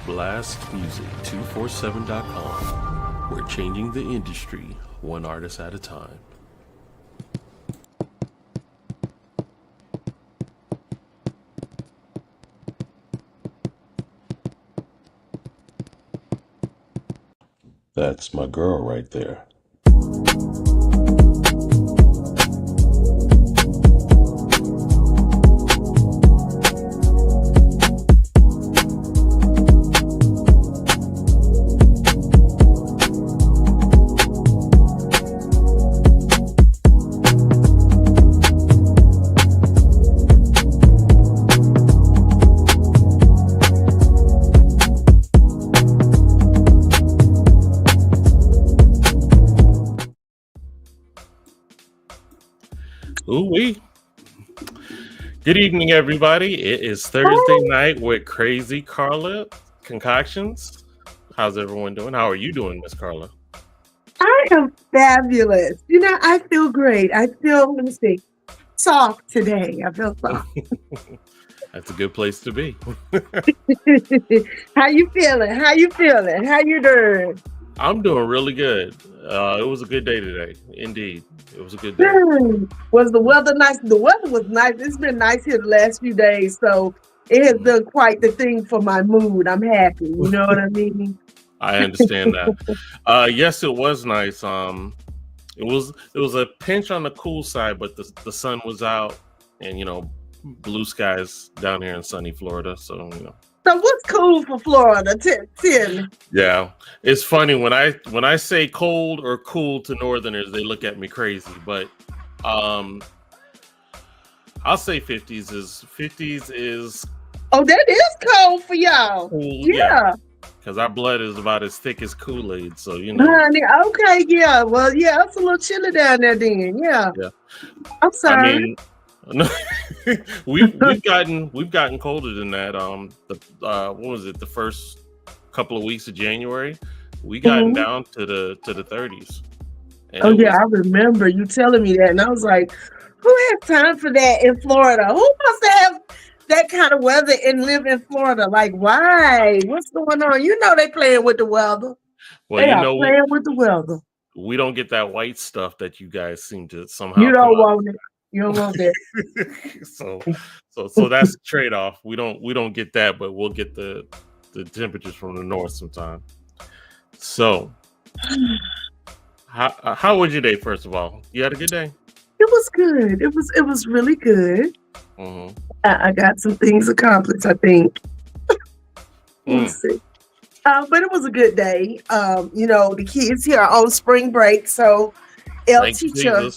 blastmusic247.com. We're changing the industry one artist at a time. That's my girl right there. Ooh-wee. Good evening, everybody. It is Thursday night with Crazy Carla Concoctions. How's everyone doing? How are you doing, Miss Carla? I am fabulous. I feel great. I feel, let me see, soft today. I feel soft. That's a good place to be. How you feeling? How you feeling? How you doing? I'm doing really good. It was a good day today. Indeed. It was a good day. Was the weather nice? The weather was nice. It's been nice here the last few days. So it has done quite the thing for my mood. I'm happy. You know what I mean? I understand that. Yes, it was nice. It was a pinch on the cool side, but the sun was out, and blue skies down here in sunny Florida. So So what's cool for Florida? Tell me. Yeah, it's funny when I say cold or cool to Northerners, they look at me crazy. But I'll say 50s is. Oh, that is cold for y'all. Cool, yeah. Because our blood is about as thick as Kool-Aid, so Honey, okay, yeah. Well, yeah, it's a little chilly down there then. Yeah. I'm sorry. I mean, no, we've gotten colder than that. What was it? The first couple of weeks of January, we gotten down to the 30s. I remember you telling me that, and I was like, "Who has time for that in Florida? Who wants to have that kind of weather and live in Florida? Like, why? What's going on? They playing with the weather. Well, playing with the weather. We don't get that white stuff that you guys seem to somehow. You don't want it. You don't want that. so that's the trade-off. We don't get that, but we'll get the temperatures from the north sometime. So, how was your day? First of all, you had a good day. It was good. It was really good. Mm-hmm. I got some things accomplished, I think. Let's see. But it was a good day. The kids here are on spring break, so El Teacher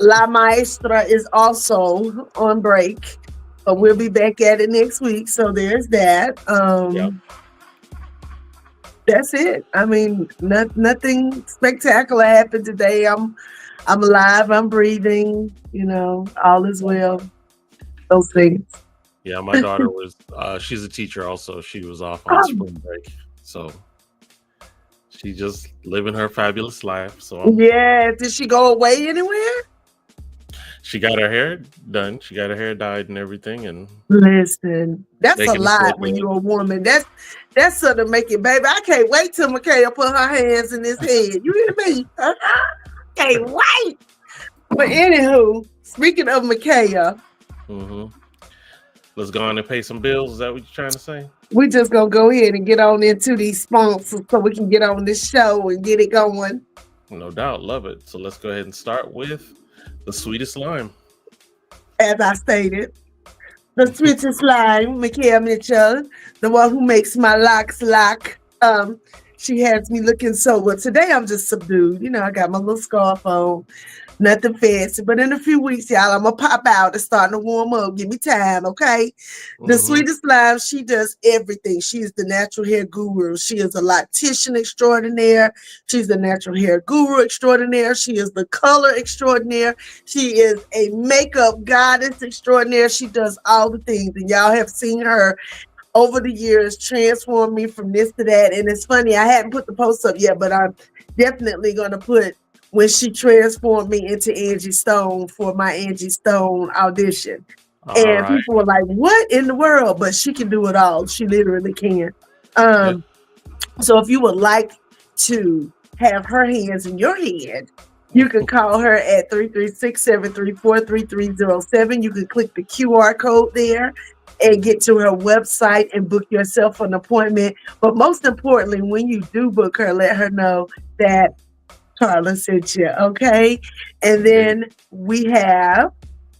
La Maestra is also on break, but we'll be back at it next week. So there's that. That's it. I mean, nothing spectacular happened today. I'm alive. I'm breathing. All is well. Those things. Yeah, my daughter was. She's a teacher also. She was off on spring break, so she just living her fabulous life. So did she go away anywhere? She got her hair done. She got her hair dyed and everything. And listen, that's a lot when you're a woman. That's sort of make it, baby. I can't wait till Micaiah put her hands in his head. You hear me? Can't wait. But anywho, speaking of Micaiah, let's go on and pay some bills. Is that what you're trying to say? We just gonna go ahead and get on into these sponsors so we can get on this show and get it going. No doubt, love it. So let's go ahead and start with the sweetest lime. As I stated, the sweetest lime, Micaiah Mitchell, the one who makes my locks lock. She has me looking so good. Today I'm just subdued. I got my little scarf on. Nothing fancy, but in a few weeks, y'all, I'm gonna pop out. It's starting to warm up. Give me time, okay? The sweetest lime, she does everything. She is the natural hair guru. She is a loctician extraordinaire. She's the natural hair guru extraordinaire. She is the color extraordinaire. She is a makeup goddess extraordinaire. She does all the things, and y'all have seen her over the years transform me from this to that. And it's funny, I hadn't put the post up yet, but I'm definitely gonna put when she transformed me into Angie Stone for my Angie Stone audition. People were like, what in the world? But she can do it all. She literally can. Yeah. So if you would like to have her hands in your hand, you can call her at 336-734-3307. You can click the QR code there and get to her website and book yourself an appointment. But most importantly, when you do book her, let her know that Carla sent you, okay? And Indeed. then we have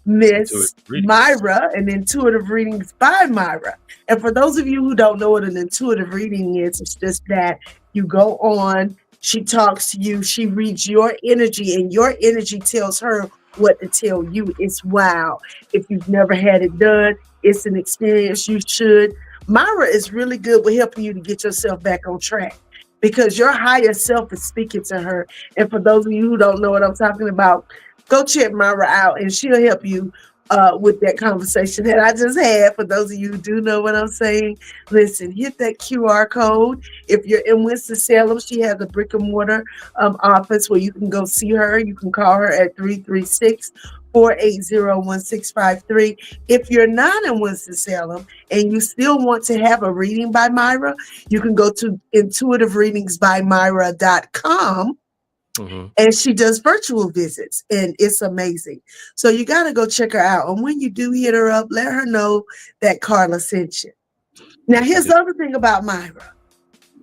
Intuitive Miss readings. Myra and Intuitive Readings by Myra. And for those of you who don't know what an intuitive reading is, it's just that you go on, she talks to you, she reads your energy, and your energy tells her what to tell you. It's wow. If you've never had it done, it's an experience you should. Myra is really good with helping you to get yourself back on track because your higher self is speaking to her. And for those of you who don't know what I'm talking about, go check Myra out and she'll help you with that conversation that I just had. For those of you who do know what I'm saying, listen, hit that QR code. If you're in Winston-Salem, she has a brick and mortar office where you can go see her. You can call her at 336-480-1653. If you're not in Winston-Salem and you still want to have a reading by Myra, you can go to intuitivereadingsbymyra.com. Mm-hmm. And she does virtual visits, and it's amazing. So you got to go check her out. And when you do hit her up, let her know that Carla sent you. Now, Yes, here's indeed. the other thing about Myra.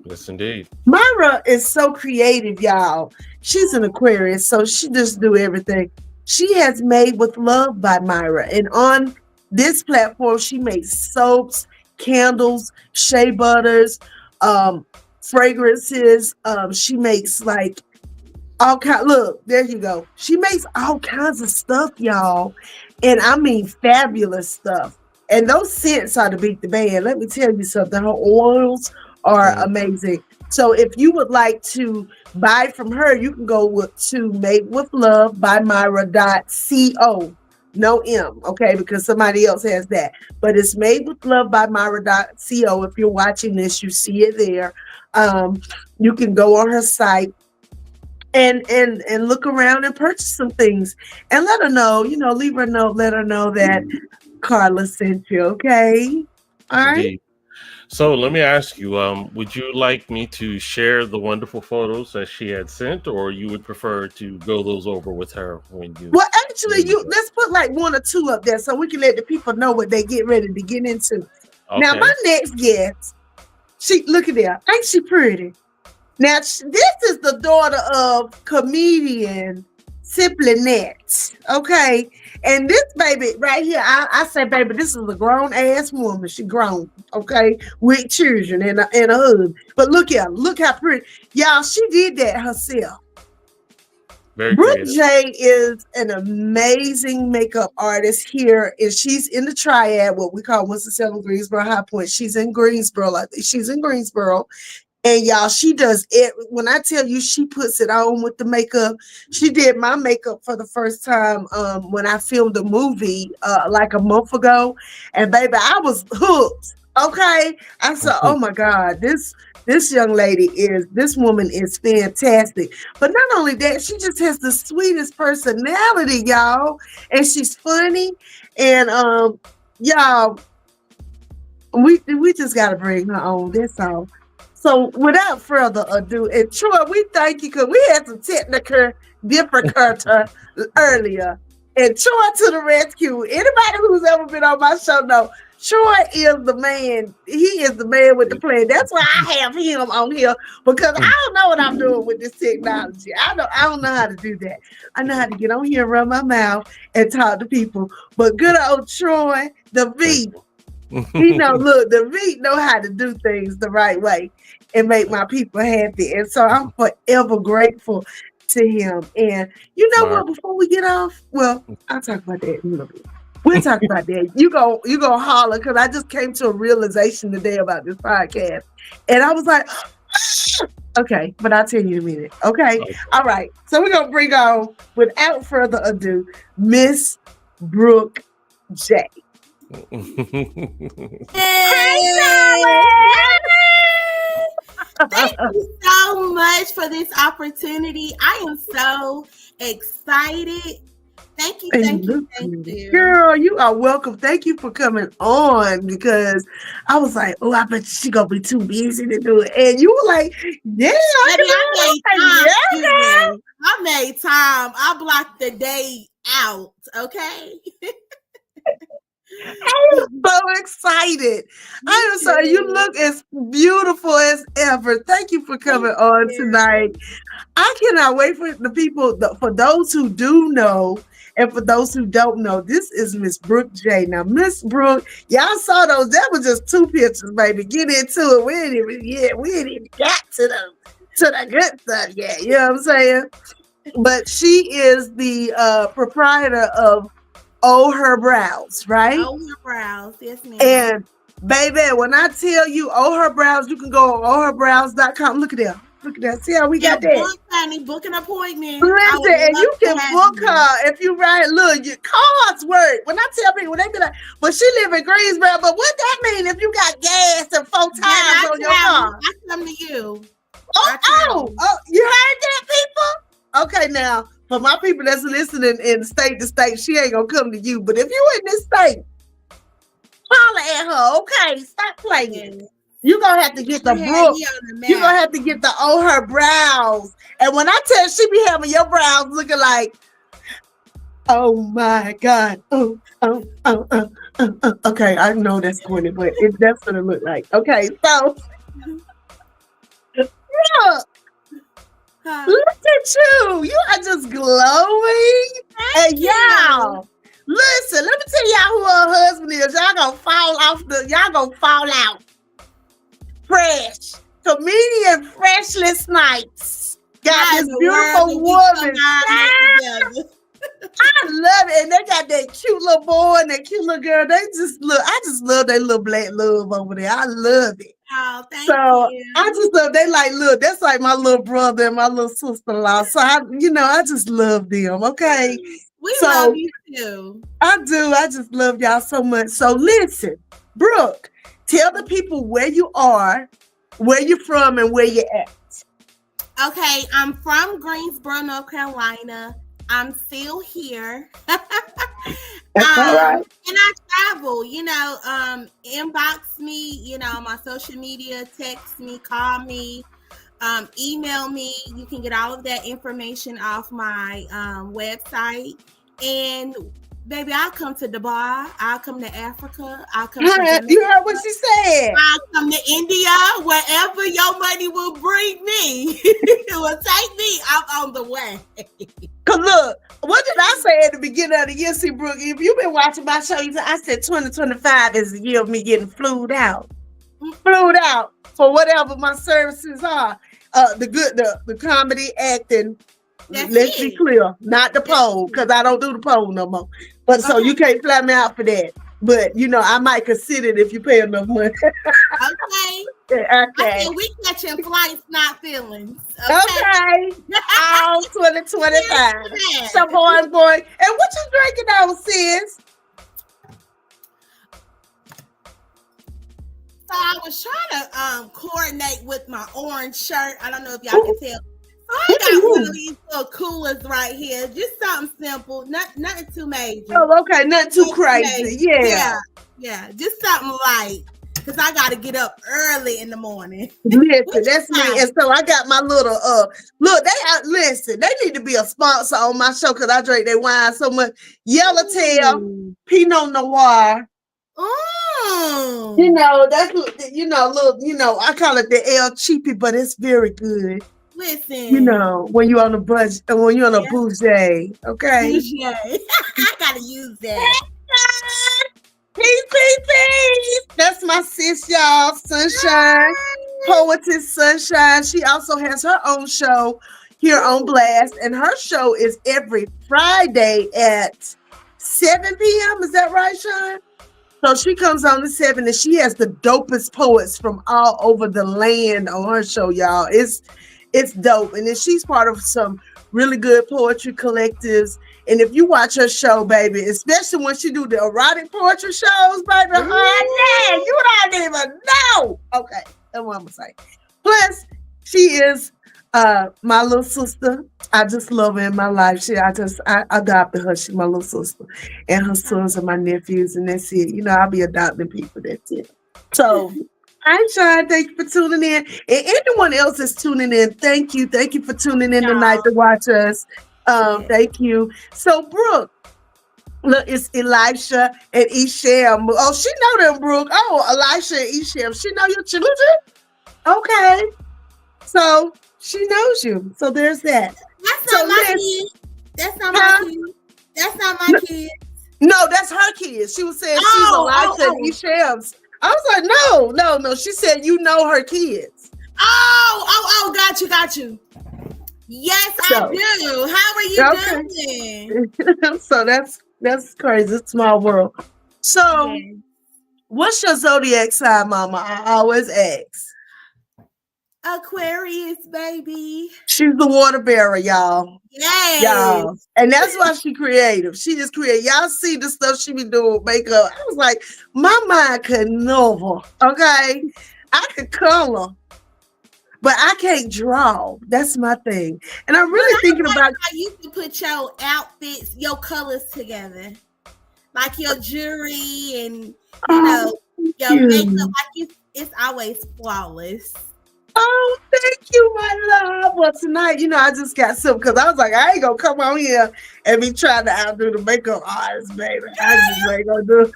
Yes, indeed. Myra is so creative, y'all. She's an Aquarius, so she just do everything. She has Made with Love by Myra. And on this platform, she makes soaps, candles, shea butters, fragrances. She makes like all kind. Look, there you go. She makes all kinds of stuff, y'all, and I mean fabulous stuff. And those scents are to beat the band. Let me tell you something. Her oils are Mm-hmm. amazing. So if you would like to buy from her, you can go to Made with Love by Myra.co. No M, okay, because somebody else has that. But it's Made with Love by Myra.co. If you're watching this, you see it there. You can go on her site and look around and purchase some things and let her know, leave her a note, let her know that Carla sent you, okay? All Yes, right. indeed. So let me ask you, would you like me to share the wonderful photos that she had sent, or you would prefer to go those over with her Well, actually, when you go? let's put like one or two up there so we can let the people know what they get ready to get into. Now, my Okay. next guest, she look at there, ain't she pretty? Now, this is the daughter of comedian Simply Net, okay? And this baby right here, I say, baby, this is a grown ass woman. She grown, okay, with children and a husband. But look here, look how pretty. Y'all, she did that herself. Very Brooke creative. J is an amazing makeup artist here, and she's in the triad, what we call Winston-Salem, Greensboro, High Point. She's in Greensboro. I think she's in Greensboro. And y'all, she does it. When I tell you she puts it on with the makeup, she did my makeup for the first time when I filmed a movie like a month ago. And baby, I was hooked. Okay. I said, oh my God, this young lady this woman is fantastic. But not only that, she just has the sweetest personality, y'all. And she's funny. And y'all, we just gotta bring her on. That's all. So without further ado, and Troy, we thank you because we had some technical difficulty earlier. And Troy to the rescue. Anybody who's ever been on my show know Troy is the man. He is the man with the plan. That's why I have him on here because I don't know what I'm doing with this technology. I don't know how to do that. I know how to get on here, run my mouth, and talk to people. But good old Troy, the V, he know, look, the V know how to do things the right way and make my people happy. And so I'm forever grateful to him. And you know Mark. what, before we get off, well, I'll talk about that in a little bit. We'll talk about that. You go holler because I just came to a realization today about this podcast. And I was like, okay, but I'll tell you in a minute. Okay. All right. So we're gonna bring on, without further ado, Miss Brooke J. Hey! Thank you so much for this opportunity. I am so excited. Thank you, And thank you you, look thank good. you. Girl, you are welcome. Thank you for coming on because I was like, oh, I bet she gonna be too busy to do it. And you were like, yeah, I Baby, can do I it. made I was time. like, Excuse yeah, me. I made time. I blocked the day out. Okay. I am so excited. I am so you look as beautiful as ever. Thank you for coming on tonight. I cannot wait for the people, for those who do know, and for those who don't know, this is Miss Brooke J. Now, Miss Brooke, y'all saw those. That was just 2 pictures, baby. Get into it. We ain't even got to the good stuff yet. You know what I'm saying? But she is the proprietor of Oh Her Brows, right? Oh, her brows. Yes, ma'am. And baby, when I tell you Oh Her Brows, you can go on ohherbrows.com. Look at that. Look at that. See how we got that? Book, honey, book an appointment. Listen, and you can book you. her if you write. Look, your cards work. When I tell people, they be like, "But she live in Greensboro." But what that mean if you got gas and 4 tires on your car? I come to you. Oh, you heard that, people? Okay, now for my people that's listening in state to state, she ain't gonna come to you. But if you in this state, holler at her. Okay, stop playing. You gonna have to get the Brooke. You gonna have to get the Oh Her Brows. And when I tell she be having your brows looking like, oh my God. Okay, I know that's corny, but that's what it look like. Okay, so look at you. You are just glowing. And y'all, listen, let me tell y'all who her husband is. Y'all gonna fall out. Fresh. Comedian Freshless Nights. Got this beautiful woman. I love it. And they got that cute little boy and that cute little girl. I just love that little black love over there. I love it. Oh, thank you. I just love, they like, look, that's like my little brother and my little sister-in-law. So I just love them. Okay. We love you too. I do. I just love y'all so much. So listen, Brooke, tell the people where you are, where you're from, and where you're at. Okay, I'm from Greensboro, North Carolina. I'm still here. That's all right. And I travel, inbox me, on my social media, text me, call me, email me. You can get all of that information off my website. And baby, I'll come to Dubai. I'll come to Africa. I'll come to Jamaica. You heard what she said. I'll come to India. Wherever your money will bring me, it will take me. I'm on the way. Cause look, what did I say at the beginning of the year, see, Brooke? If you've been watching my show, I said 2025 is the year of me getting flued out for whatever my services are. The comedy, acting. Let's be clear, not the pole, because I don't do the pole no more. But so you can't fly me out for that. But I might consider it if you pay enough money. Okay. We catching flights, not feelings. Okay. All 2025. So boy. And what you drinking now, sis? So I was trying to coordinate with my orange shirt. I don't know if y'all can tell. So I got one of these little coolers right here. Just something simple. Nothing too major. Oh, okay. Nothing too crazy. Yeah. Yeah. Just something light. Because I got to get up early in the morning. Listen, that's me. And so I got my little, listen, they need to be a sponsor on my show because I drink their wine so much. Yellowtail, Pinot Noir. That's, little, I call it the El Cheapy, but it's very good. Listen. When you're on a budget, when you're on a bougie, okay? Bougie. I got to use that. Peace. That's my sis, y'all. Sunshine. Poetess Sunshine. She also has her own show here on Blast. And her show is every Friday at 7 p.m. Is that right, Sean? So she comes on at 7 and she has the dopest poets from all over the land on her show, y'all. It's dope. And then she's part of some really good poetry collectives. And if you watch her show, baby, especially when she do the erotic poetry shows, baby, you don't even know. Okay, that's what I'm gonna say. Plus, she is My little sister, I just love her in my life. I adopted her. She's my little sister. And her sons are my nephews, and that's it. You know, I'll be adopting people, that's it. So hi, Sean. Thank you for tuning in. And anyone else is tuning in, thank you. Thank you for tuning in tonight to watch us. Thank you. So, Brooke, look, it's Elisha and Isham. Oh, she know them, Brooke. Oh, Elisha and Isham. She know your children? Okay. So she knows you. So there's that. That's not my kid. That's not my kid. That's not my kid. No, that's her kids. She was saying she's Elisha and Isham's. I was like, no. She said you know her kids. Got you. Yes, I do. How are you doing? So that's crazy. Small world. So what's your zodiac sign, Mama? I always ask. Aquarius, baby. She's the water bearer, y'all. Yes. Y'all. And that's why she creative. She just creative. Y'all see the stuff she be doing with makeup. I was like, my mind could never. Okay. I could color, but I can't draw. That's my thing. And I'm really thinking about how you can put your outfits, your colors together. Like your jewelry and your makeup. Like it's always flawless. Oh, thank you, my love. Well, tonight, I just got some because I was like, I ain't gonna come on here and be trying to outdo the makeup artist, baby. I just ain't gonna do it.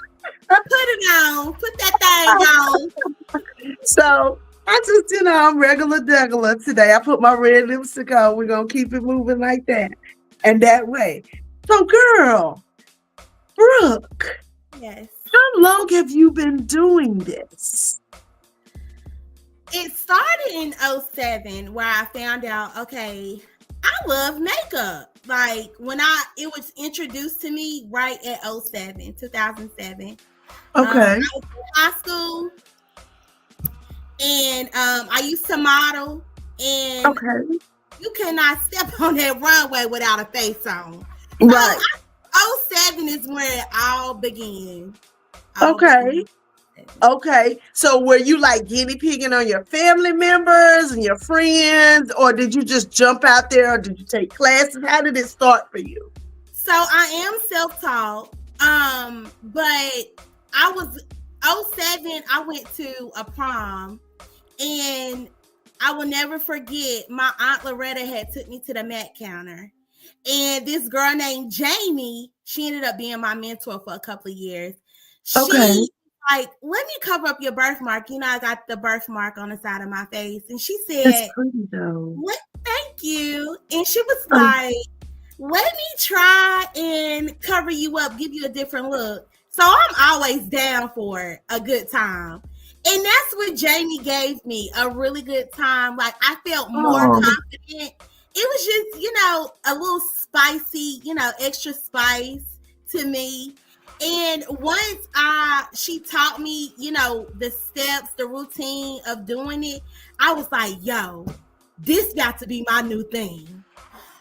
Put it on. Put that thing on. So I just, I'm regular today. I put my red lipstick on. We're gonna keep it moving like that and that way. So, girl, Brooke. Yes. How long have you been doing this? It started in 2007 where I found out, okay, I love makeup. Like it was introduced to me right at 2007. Okay. I was in high school and I used to model and you cannot step on that runway without a face on. Right. So 2007 is where it all began. Okay. So were you like guinea pigging on your family members and your friends, or did you just jump out there, or did you take classes? How did it start for you? So I am self-taught, but I was 2007. I went to a prom, and I will never forget. My aunt Loretta had took me to the Met counter, and this girl named Jamie, she ended up being my mentor for a couple of years. She like, let me cover up your birthmark. I got the birthmark on the side of my face. And she said, that's pretty though. Thank you. And she was like, let me try and cover you up, give you a different look. So I'm always down for a good time. And that's what Jamie gave me, a really good time. Like, I felt more confident. It was just, a little spicy, extra spice to me. And once she taught me, the steps, the routine of doing it, I was like, yo, this got to be my new thing.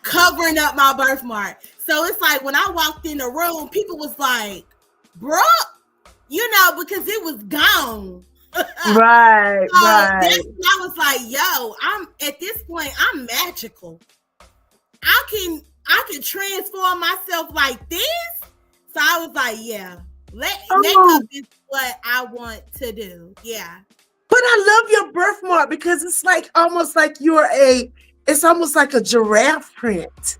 Covering up my birthmark. So it's like when I walked in the room, people was like, Brooke, because it was gone. Right. I was like, yo, at this point, I'm magical. I can transform myself like this. So I was like, yeah, makeup is what I want to do. Yeah. But I love your birthmark because it's like almost like it's almost like a giraffe print.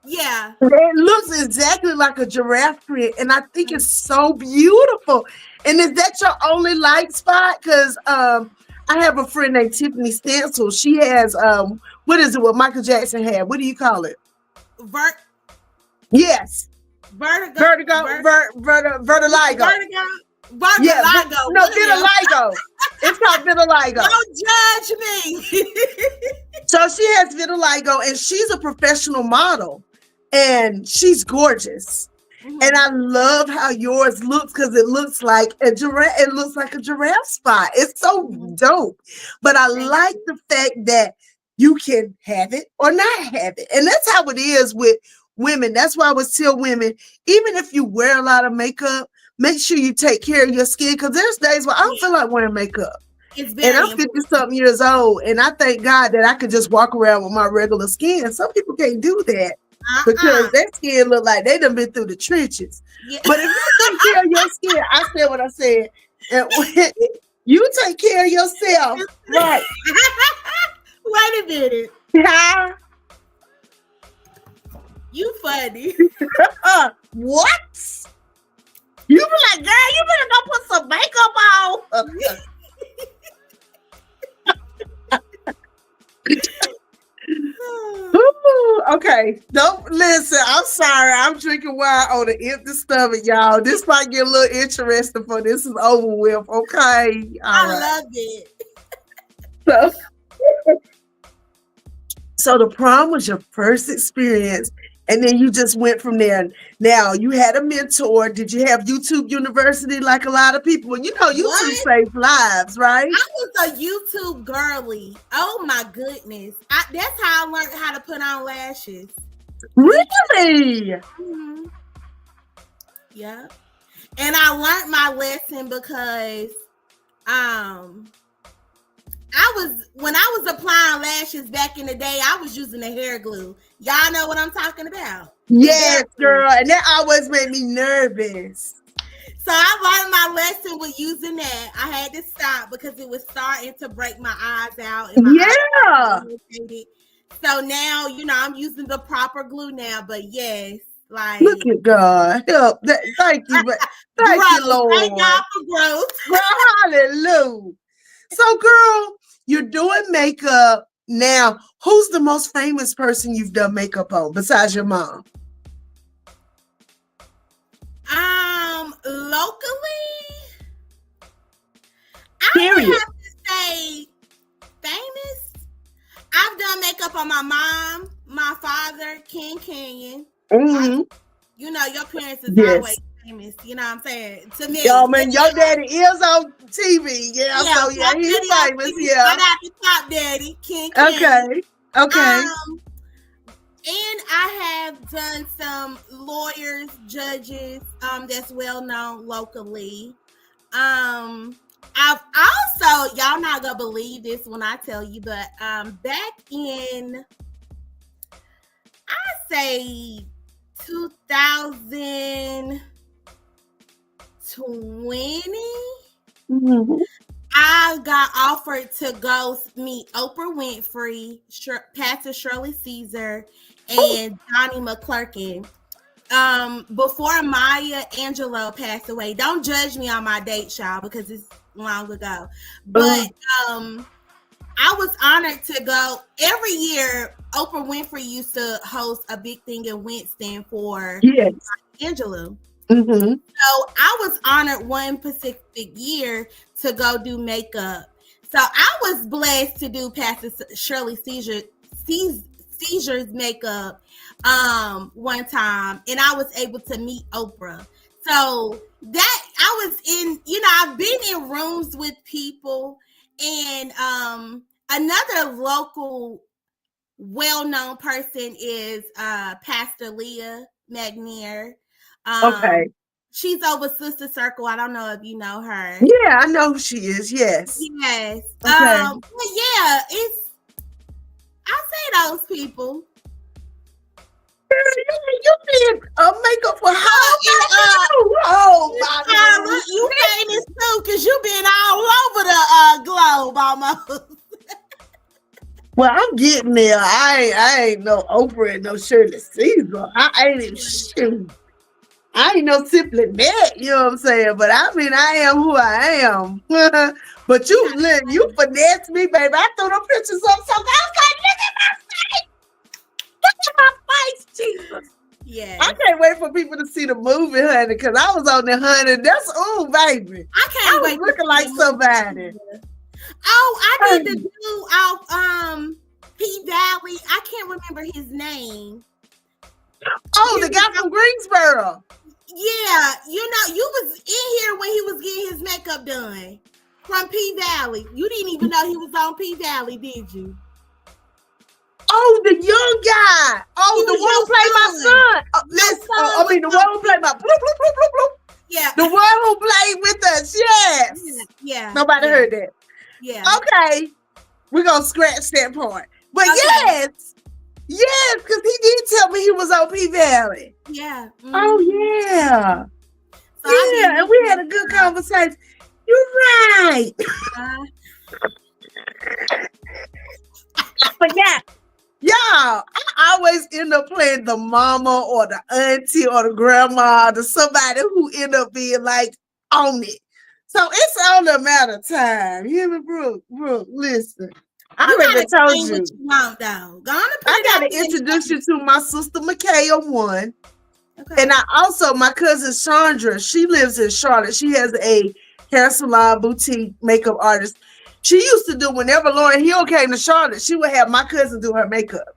Yeah. It looks exactly like a giraffe print. And I think it's so beautiful. And is that your only light spot? Because I have a friend named Tiffany Stencil. She has, what is it what Michael Jackson had? What do you call it? Yes. Vertigo. Yeah, no, vitiligo. It's called vitiligo. Don't judge me. So she has vitiligo, and she's a professional model, and she's gorgeous. Mm-hmm. And I love how yours looks because it looks like a giraffe. It looks like a giraffe spot. It's so dope. But I like the fact that you can have it or not have it, and that's how it is with women. That's why I would tell women, even if you wear a lot of makeup, make sure you take care of your skin, because there's days where I don't feel like wearing makeup. It's And very I'm 50 important. something years old, and I thank God that I could just walk around with my regular skin. Some people can't do that because their skin look like they done been through the trenches. Yeah. But if you take care of your skin, I said what I said. And when you take care of yourself, right? Wait a minute. Yeah. You funny. What? You be like, girl, you better go put some makeup on. Ooh, okay, don't listen. I'm sorry. I'm drinking wine on an empty stomach, y'all. This might get a little interesting for this is over with. Okay, all right. I love it. So the prom was your first experience, and then you just went from there. Now you had a mentor. Did you have YouTube University like a lot of people? You know, YouTube saves lives, right? I was a YouTube girly. Oh my goodness. That's how I learned how to put on lashes. Really? Mm-hmm. Yeah. And I learned my lesson because when I was applying lashes back in the day, I was using a hair glue. Y'all know what I'm talking about? Yes, girl. And that always made me nervous. So I learned my lesson with using that. I had to stop because it was starting to break my eyes out. And my eyes were irritated. So now, you know, I'm using the proper glue now. But yes, like look at God. Help. Thank you. Thank you, Lord. Thank God for growth. Hallelujah. So, girl, you're doing makeup now. Who's the most famous person you've done makeup on besides your mom? Locally, Period. I would have to say famous. I've done makeup on my mom, my father, King Canyon. Mm-hmm. You know, your parents is always famous. You know what I'm saying? To me. Yo, man, your daddy is on TV. Yeah, so yeah, he's famous. Yeah. Right out the top daddy, King Canyon. Okay. And I have done some lawyers, judges, that's well known locally. I've also, y'all not gonna believe this when I tell you, but back in, I say 2020, I got offered to go meet Oprah Winfrey, Pastor Shirley Caesar, and Johnny McClurkin. Before Maya Angelou passed away. Don't judge me on my date, y'all, because it's long ago. But I was honored to go. Every year, Oprah Winfrey used to host a big thing in Winston for Maya Angelou. Mm-hmm. So I was honored one specific year to go do makeup. So I was blessed to do Pastor Shirley Caesar's makeup one time, and I was able to meet Oprah. So that I was in, you know, I've been in rooms with people, and another local well-known person is Pastor Leah McNair. She's over Sister Circle. I don't know if you know her. Yeah, I know who she is. Yes. Yes. Okay. But yeah, I say those people. You did makeup for how long? Carla, you famous too, because you've been all over the globe almost. Well, I'm getting there. I ain't no Oprah and no Shirley Caesar. I ain't even shoot. I ain't no simply that, you know what I'm saying? But I mean, I am who I am. But you finessed me, baby. I threw them pictures up so I was like, look at my face. Look at my face, Jesus. Yeah. I can't wait for people to see the movie, honey, because I was on there, honey. That's baby. I was looking like somebody. Oh, I did the dude off P Valley. I can't remember his name. Oh, the guy from Greensboro. Yeah, you know, you was in here when he was getting his makeup done from P Valley. You didn't even know he was on P Valley, did you? Oh, the young guy. Oh, the one who played my son. Listen, the one who played my bloop, bloop, bloop, bloop, bloop. Yeah. The one who played with us. Yes. Yeah. Nobody heard that. Yeah. Okay, we're gonna scratch that part. But Okay. yes, because he did tell me he was on P Valley. Yeah. Oh yeah. So I Yeah, be and we had a looking good for, conversation. You're right. uh, I forgot. Y'all, I always end up playing the mama or the auntie or the grandma or somebody who end up being like on it. So it's only a matter of time. You hear me, Brooke? Brooke, listen. I you already gotta told claim what you. you want though. Go on and put I it out gotta there. introduce you to my sister Micaiah one. Okay. And I also my cousin Chandra, she lives in Charlotte. She has a hair salon boutique makeup artist. She used to do whenever Lauren Hill came to Charlotte, she would have my cousin do her makeup.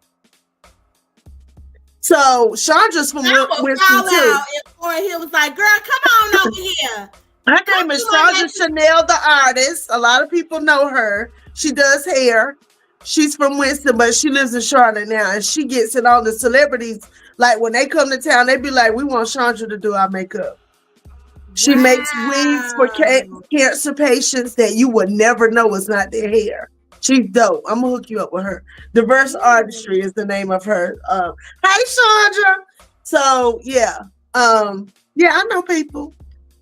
So Chandra's from I will Winston fall too. out if Lauren Hill was like, "Girl, come on over here." Her name is Chandra Chanel, the artist. A lot of people know her. She does hair. She's from Winston, but she lives in Charlotte now, and she gets it on the celebrities. Like when they come to town, they be like, "We want Chandra to do our makeup." She makes wigs for cancer patients that you would never know is not their hair. She's dope. I'm gonna hook you up with her. Diverse Artistry is the name of her. Hi, Chandra. So yeah, yeah, I know people.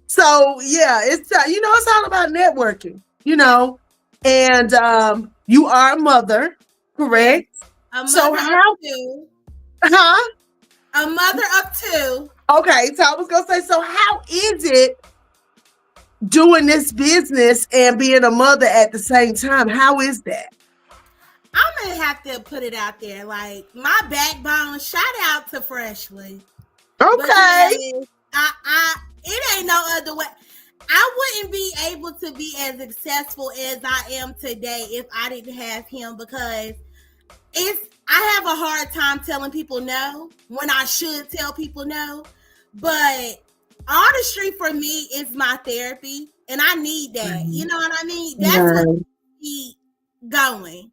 So yeah, it's it's all about networking, and you are a mother, correct? A mother So how? of two. Huh? A mother of two. Okay, so I was gonna say, so how is it doing this business and being a mother at the same time? How is that? I'm gonna have to put it out there. Like my backbone. Shout out to Freshly. Okay. It ain't no other way. I wouldn't be able to be as successful as I am today if I didn't have him, because I have a hard time telling people no when I should tell people no. But artistry for me is my therapy, and I need that. You know what I mean? That's what keeps me going.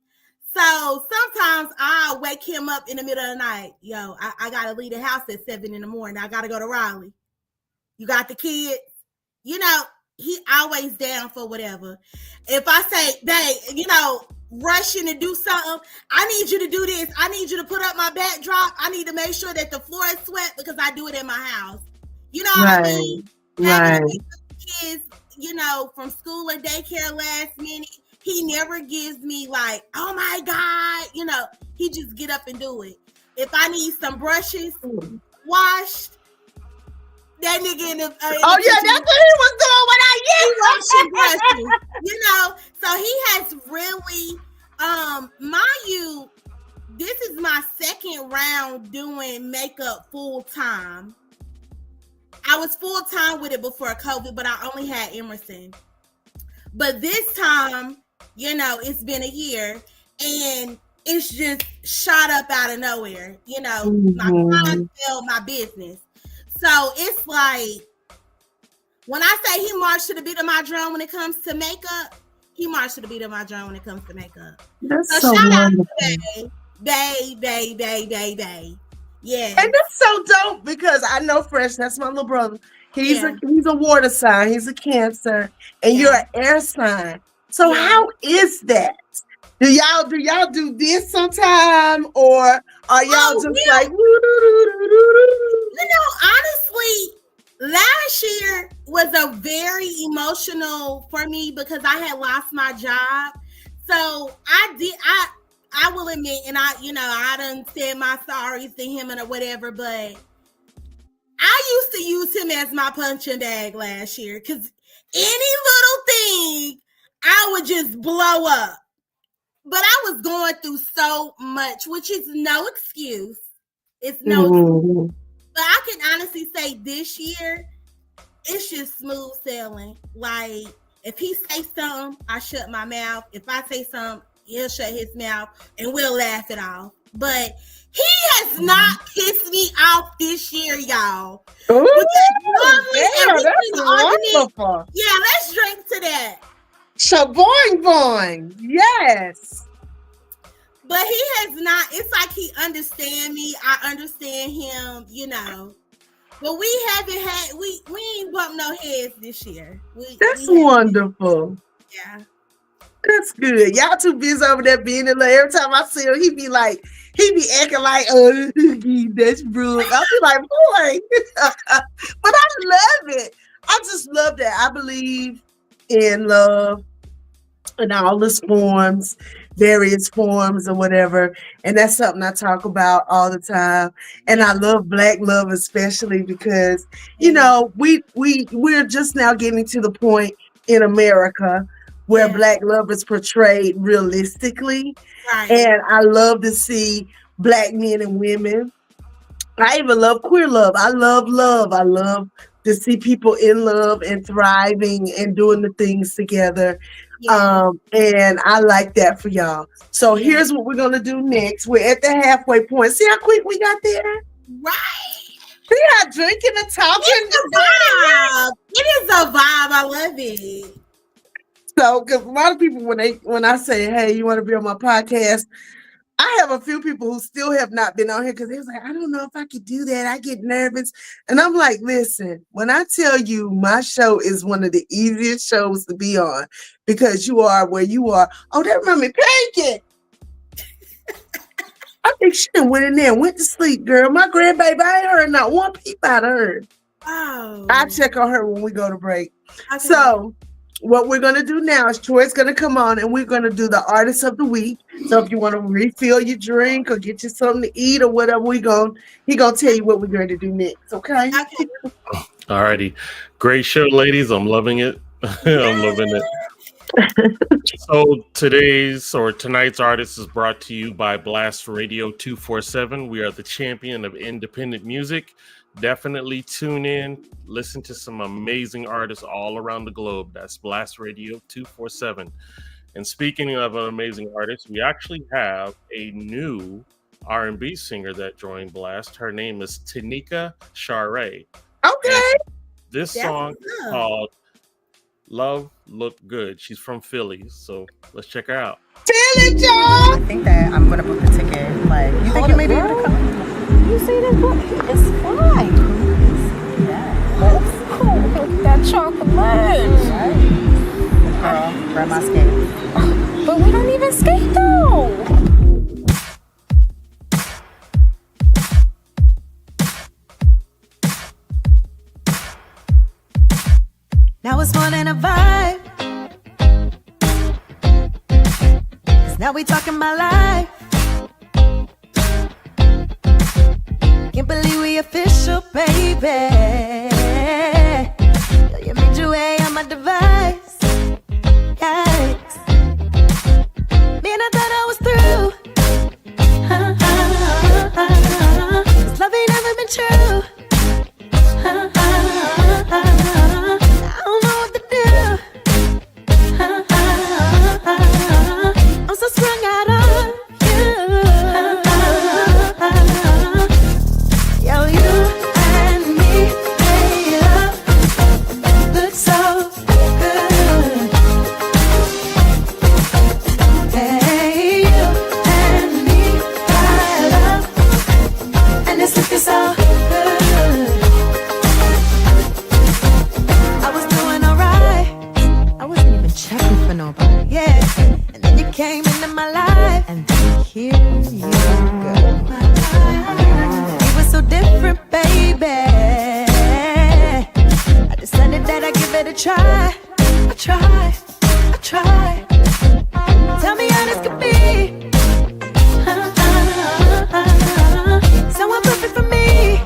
So sometimes I'll wake him up in the middle of the night. Yo, I gotta leave the house at 7 a.m. I gotta go to Raleigh. You got the kids? He always down for whatever. If I say, babe, rushing to do something, I need you to do this. I need you to put up my backdrop. I need to make sure that the floor is swept because I do it in my house. You know what I mean? Having kids, from school or daycare last minute, he never gives me like, oh my God, he just get up and do it. If I need some brushes washed, that nigga in the oh yeah, that's what he was doing when I brushes, so he has really mind you, this is my second round doing makeup full time. I was full time with it before COVID, but I only had Emerson. But this time, it's been a year and it's just shot up out of nowhere. My clients failed my business. So it's like, when I say he marched to the beat of my drum when it comes to makeup, he marched to the beat of my drum when it comes to makeup. That's so shout wonderful. Out to Bay. Yeah. And that's so dope because I know Fresh, that's my little brother. He's a water sign, he's a Cancer, and you're an air sign. So how is that? Do y'all do this sometime, or are y'all just like honestly, last year was a very emotional for me because I had lost my job. So I will admit, and I done said my sorries to him and whatever, but I used to use him as my punching bag last year because any little thing I would just blow up. But I was going through so much, which is no excuse. It's no excuse. But I can honestly say this year, it's just smooth sailing. Like, if he say something, I shut my mouth. If I say something, he'll shut his mouth, and we'll laugh it off. But he has not pissed me off this year, y'all. Ooh, that's wonderful. Yeah, let's drink to that. Shaboing boing. Yes. But he has not. It's like he understands me. I understand him, But we haven't had, we ain't bumped no heads this year. That's wonderful. Yeah. That's good. Y'all too busy over there being in love. Every time I see him, he be acting like, that's Brooke. I'll be like, boy. But I love it. I just love that. I believe in love in all its forms, various forms or whatever. And that's something I talk about all the time. And I love Black love especially because, we're just now getting to the point in America where Black love is portrayed realistically. Right. And I love to see Black men and women. I even love queer love. I love love. I love to see people in love and thriving and doing the things together. Yeah. And I like that for y'all. So here's what we're going to do next. We're at the halfway point. See how quick we got there? Right. See how drinking and talking. It's a vibe. It is a vibe. I love it. So, because a lot of people, when I say, hey, you want to be on my podcast, I have a few people who still have not been on here because they was like, I don't know if I could do that. I get nervous. And I'm like, listen, when I tell you my show is one of the easiest shows to be on because you are where you are. Oh, that remember me, Pinky. I think she done went in there and went to sleep, girl. My grandbaby, I ain't heard not one peep out of her. Oh. I check on her when we go to break. Okay. So what we're going to do now is Troy's going to come on and we're going to do the artist of the week. So if you want to refill your drink or get you something to eat or whatever, he going to tell you what we're going to do next. Okay. All righty. Great show, ladies. I'm loving it. I'm loving it. So tonight's artist is brought to you by Blast Radio 247. We are the champion of independent music. Definitely tune in, listen to some amazing artists all around the globe. That's Blast Radio 247. And speaking of an amazing artist, we actually have a new R&B singer that joined Blast. Her name is Tanika Share. Okay. And this song is called Love Look Good. She's from Philly, so let's check her out. Tell it, y'all. I think that I'm gonna book the ticket. Like, you think you may be able to come? You see this book? It's fine. That's cool. That chocolate. Girl, grab my skate. But we don't even skate though. Now it's more than a vibe. 'Cause now we talking my life. Can't believe we official, baby. You made your way on my device. Yikes. Man, I thought I was through. 'Cause love ain't never been true. I don't know what to do. I'm so strung out on you. Yo, you and me made up. Look so good. Hey, you and me got love, and it's looking so good. I was doing alright. I wasn't even checking for nobody. Yeah, and then you came into my life, and then here you go. You were so different, baby. I decided that I'd give it a try. I try. Tell me how this could be. Someone perfect for me.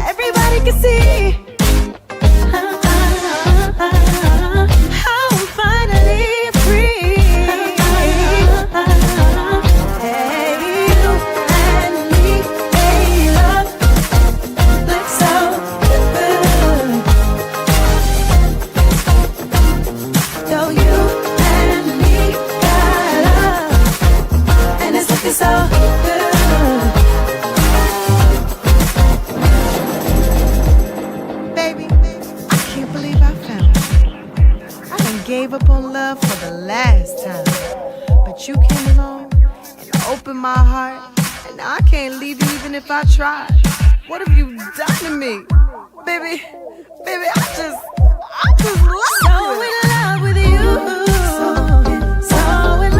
Everybody can see. I'm finally free. Hey, you and me, hey, love, look so good. Though you and me got love, and it's looking so good. Baby, I can't believe I found you. I done gave up on love for the last time, but you came along and opened my heart, and now I can't leave you even if I tried. What have you done to me? Baby, I just love So it. in love with you. So in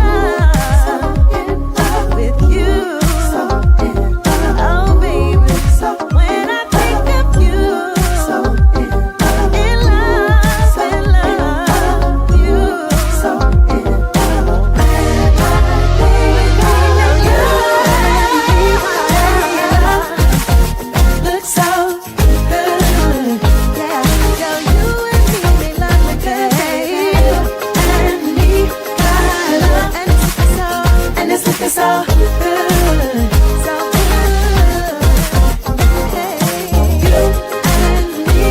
love with you. Oh baby, when I think of you, in love with you. Look so good, yeah. Girl, you and me look good, babe. And me, Carla, and it's looking so good, so good. Hey, you and me,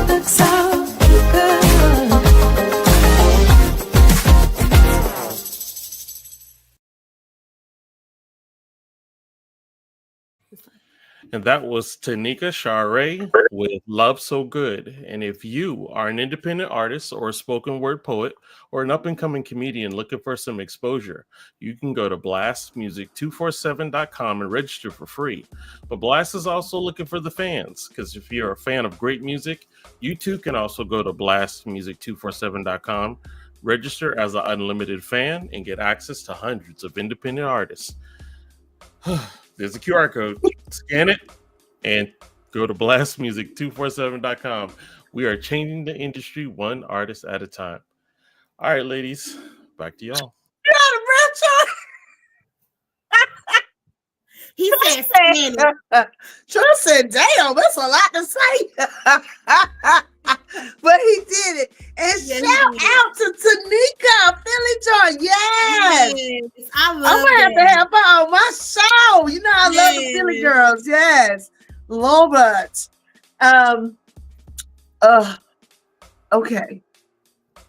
look so good. And that was Tanika Share with Love So Good. And if you are an independent artist or a spoken word poet or an up and coming comedian looking for some exposure, you can go to blastmusic247.com and register for free. But Blast is also looking for the fans, because if you're a fan of great music, you too can also go to blastmusic247.com, register as an unlimited fan, and get access to hundreds of independent artists. There's a QR code. Scan it and go to blastmusic247.com. We are changing the industry one artist at a time. All right, ladies, back to y'all. He said, "Scan it." Troy said, damn, that's a lot to say. But he did it. And Yeah, he shout did. out to Tanika, Philly Joy. Yes. Yes, I love I'm gonna have to have her on my show. You know, I love the Philly Yes. girls. Yes. Love it. Okay.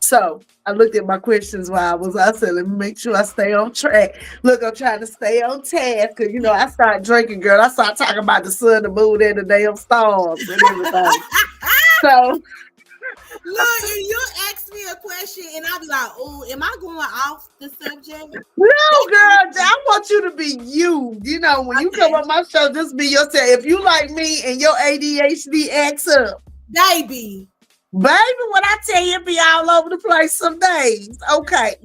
So I looked at my questions while I said, let me make sure I stay on track. Look, I'm trying to stay on task because, you know, I started drinking, girl. I started talking about the sun, the moon, and the damn stars and everything. So, Look, and you ask me a question, and I'll be like, "Oh, am I going off the subject?" no, girl, I want you to be you. You know, when you come on my show, just be yourself. If you like me and your ADHD acts up, Baby. baby, when I tell you, be all over the place some days. Okay.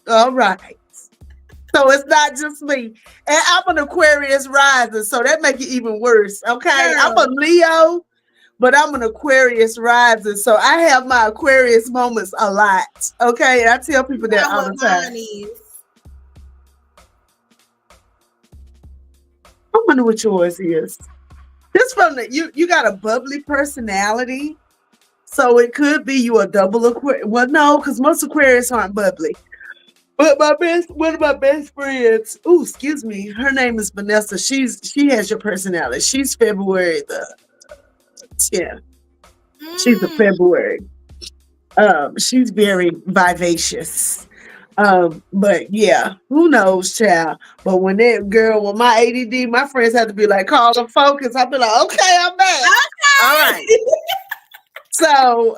All right. So it's not just me. And I'm an Aquarius rising, so that make it even worse. Okay. Girl. I'm a Leo, but I'm an Aquarius rising. So I have my Aquarius moments a lot. Okay. And I tell people that all the time. Mine is. I wonder what yours is. This from the you got a bubbly personality. So it could be you a double Aquarius. Well, no, because most Aquarius aren't bubbly. But one of my best friends, oh, excuse me, her name is Vanessa. She has your personality. She's February the 10th. She's a February. She's very vivacious. But yeah, who knows, child. But when that girl, with my ADD, my friends have to be like, call them focus. I'll be like, okay, I'm back. Okay. All right. So,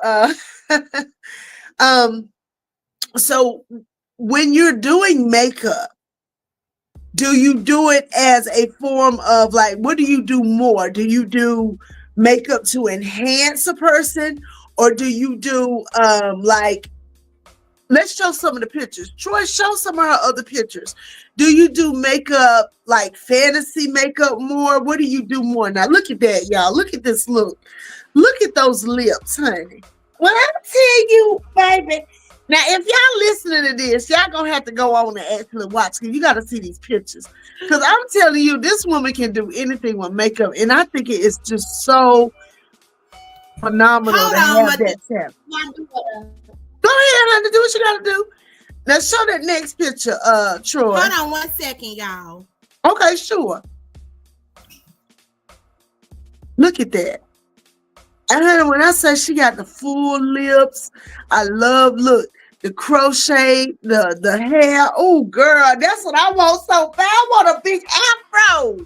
so when you're doing makeup, do you do it as a form of like, what do you do more? Do you do makeup to enhance a person, or do you do like, let's show some of the pictures. Troy, show some of her other pictures. Do you do makeup like fantasy makeup more? What do you do more? Now look at that, y'all. Look at this look. Look at those lips, honey. Well, I tell you, baby. Now, if y'all listening to this, y'all gonna have to go on and actually watch, because you got to see these pictures. Because I'm telling you, this woman can do anything with makeup, and I think it is just so phenomenal Hold to on, have that talent. My daughter. Go ahead, honey, do what you gotta do. Now show that next picture, Troy. Hold on 1 second, y'all. Okay, sure. Look at that. And honey, when I say she got the full lips, I love, look, the crochet, the hair. Oh, girl, that's what I want so bad. I want a big afro.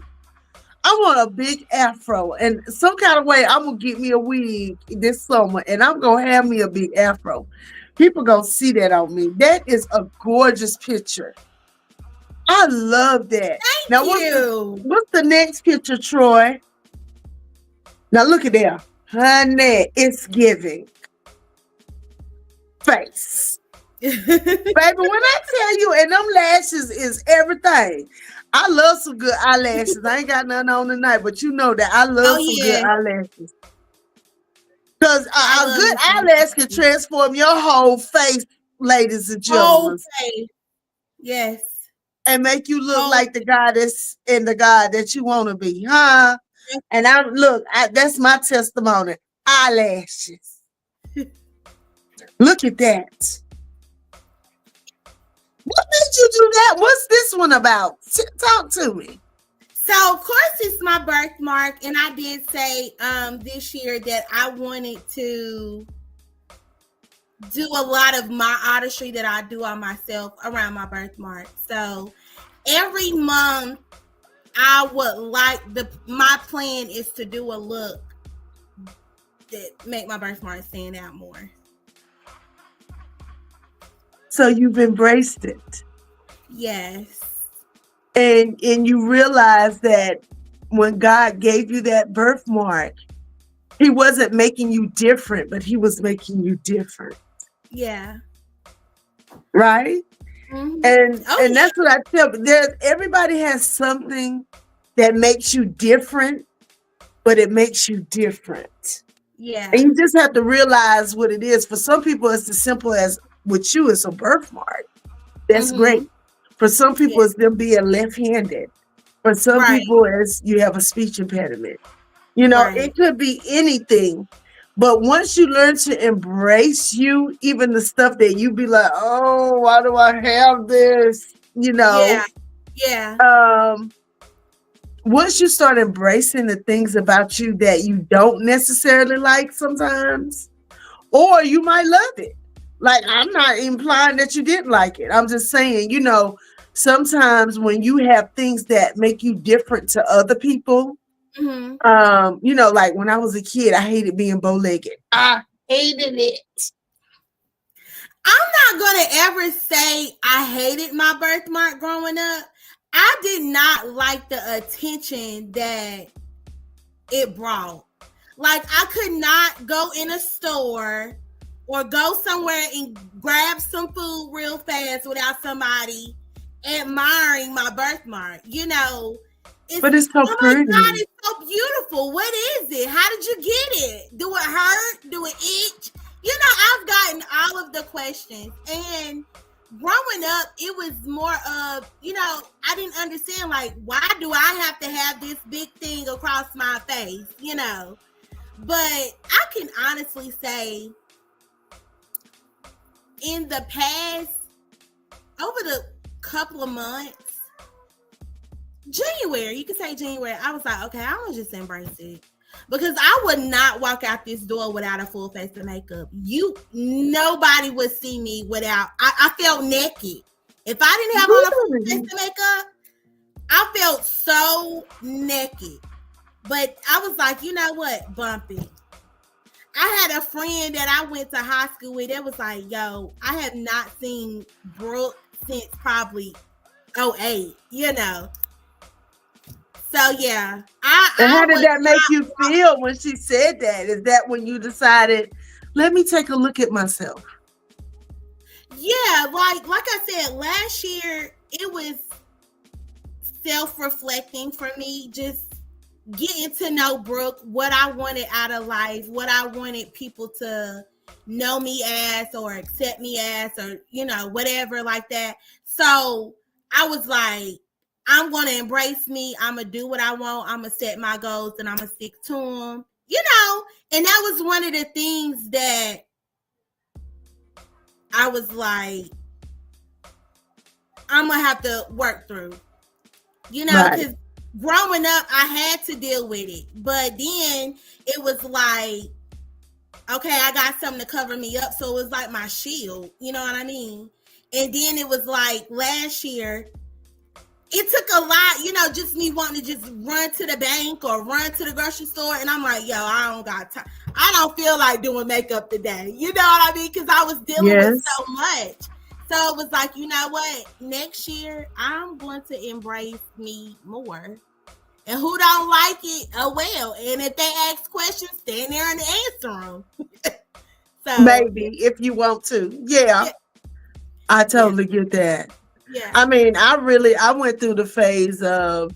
I want a big afro. And some kind of way, I'm going to get me a wig this summer, and I'm going to have me a big afro. People gonna see that on me. That is a gorgeous picture. I love that. Now, what's the next picture, Troy? Now look at there. Honey, it's giving face. Baby, when I tell you, and them lashes is everything. I love some good eyelashes. I ain't got nothing on tonight, but you know that I love some good eyelashes. Because a good eyelash can transform your whole face, ladies and gentlemen. Yes. And make you look like the goddess and the god that you want to be, huh? And that's my testimony. Eyelashes. Look at that. What made you do that? What's this one about? Talk to me. So, of course, it's my birthmark, and I did say this year that I wanted to do a lot of my artistry that I do on myself around my birthmark. So, every month, I would like my plan is to do a look that make my birthmark stand out more. So you've embraced it. Yes. And you realize that when God gave you that birthmark, he wasn't making you different, but he was making you different. Yeah. Right? Mm-hmm. And that's what I tell you. Everybody has something that makes you different, but it makes you different. Yeah. And you just have to realize what it is. For some people, it's as simple as with you, it's a birthmark. That's great. For some people, it's them being left-handed. For some people, it's you have a speech impediment. You know, it could be anything. But once you learn to embrace you, even the stuff that you be like, oh, why do I have this? You know? Yeah. Once you start embracing the things about you that you don't necessarily like sometimes, or you might love it. Like, I'm not implying that you didn't like it. I'm just saying, you know, sometimes when you have things that make you different to other people, you know, like when I was a kid, I hated being bow-legged. I hated it. I'm not going to ever say I hated my birthmark growing up. I did not like the attention that it brought. Like, I could not go in a store or go somewhere and grab some food real fast without somebody admiring my birthmark. You know, but it's so pretty. My God, it's so beautiful. What is it? How did you get it? Do it hurt? Do it itch? You know, I've gotten all of the questions. And growing up, it was more of, you know, I didn't understand, like, why do I have to have this big thing across my face, you know? But I can honestly say, in the past, over the couple of months, January, you could say January, I was like, okay, I'm going to just embrace it. Because I would not walk out this door without a full face of makeup. Nobody would see me without, I felt naked. If I didn't have on a full face of makeup, I felt so naked. But I was like, you know what? Bump it. I had a friend that I went to high school with that was like, yo, I have not seen Brooke since probably 2008, you know. So, yeah. And how did that make you feel when she said that? Is that when you decided, let me take a look at myself? Yeah, like I said, last year, it was self-reflecting for me, just getting to know Brooke, what I wanted out of life, what I wanted people to know me as or accept me as, or, you know, whatever like that. So I was like, I'm going to embrace me. I'm going to do what I want. I'm going to set my goals and I'm going to stick to them, you know? And that was one of the things that I was like, I'm going to have to work through, you know, because growing up, I had to deal with it. But then it was like, okay, I got something to cover me up. So it was like my shield, you know what I mean? And then it was like last year, it took a lot, you know, just me wanting to just run to the bank or run to the grocery store. And I'm like, yo, I don't got time. I don't feel like doing makeup today. You know what I mean? Because I was dealing with so much. So it was like, you know what? Next year, I'm going to embrace me more. And who don't like it, oh well. And if they ask questions, stand there and answer them. So maybe if you want to. Yeah. I totally get that. Yeah. I mean, I went through the phase of,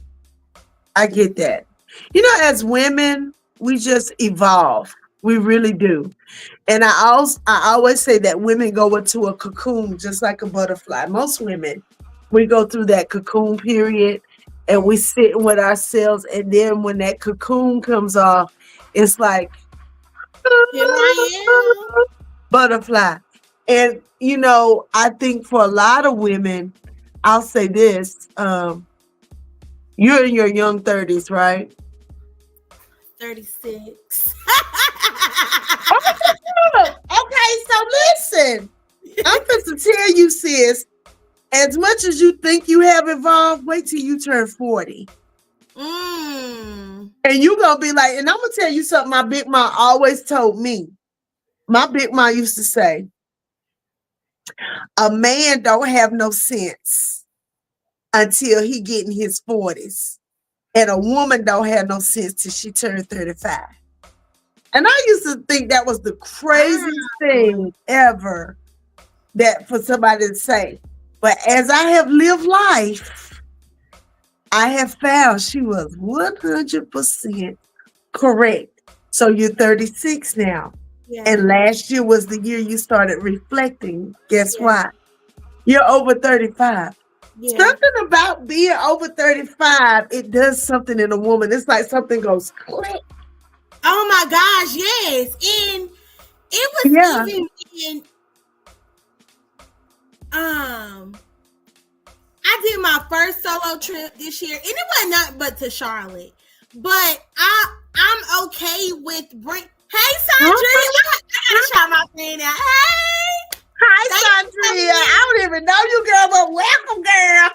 I get that. You know, as women, we just evolve. We really do. And I always say that women go into a cocoon just like a butterfly. Most women, we go through that cocoon period and we sit with ourselves. And then when that cocoon comes off, it's like, here I am. Butterfly. And, you know, I think for a lot of women, I'll say this, you're in your young 30s, right? 36. Okay, so listen, I'm supposed to tell you, sis, as much as you think you have evolved, wait till you turn 40. And you're going to be like, and I'm going to tell you something my big mom always told me. My big mom used to say, a man don't have no sense until he get in his 40s. And a woman don't have no sense till she turned 35. And I used to think that was the craziest thing ever that for somebody to say. But as I have lived life, I have found she was 100% correct. So you're 36 now. Yeah. And last year was the year you started reflecting. Guess what? You're over 35. Yeah. Something about being over 35, it does something in a woman. It's like something goes click. Oh my gosh, yes. And it was even in I did my first solo trip this year, and it wasn't nothing but to Charlotte. But I'm okay with Hey, Sandra, I gotta shout my friend out. Hey. Hi, Sandria. I don't even know you, girl, but welcome, girl.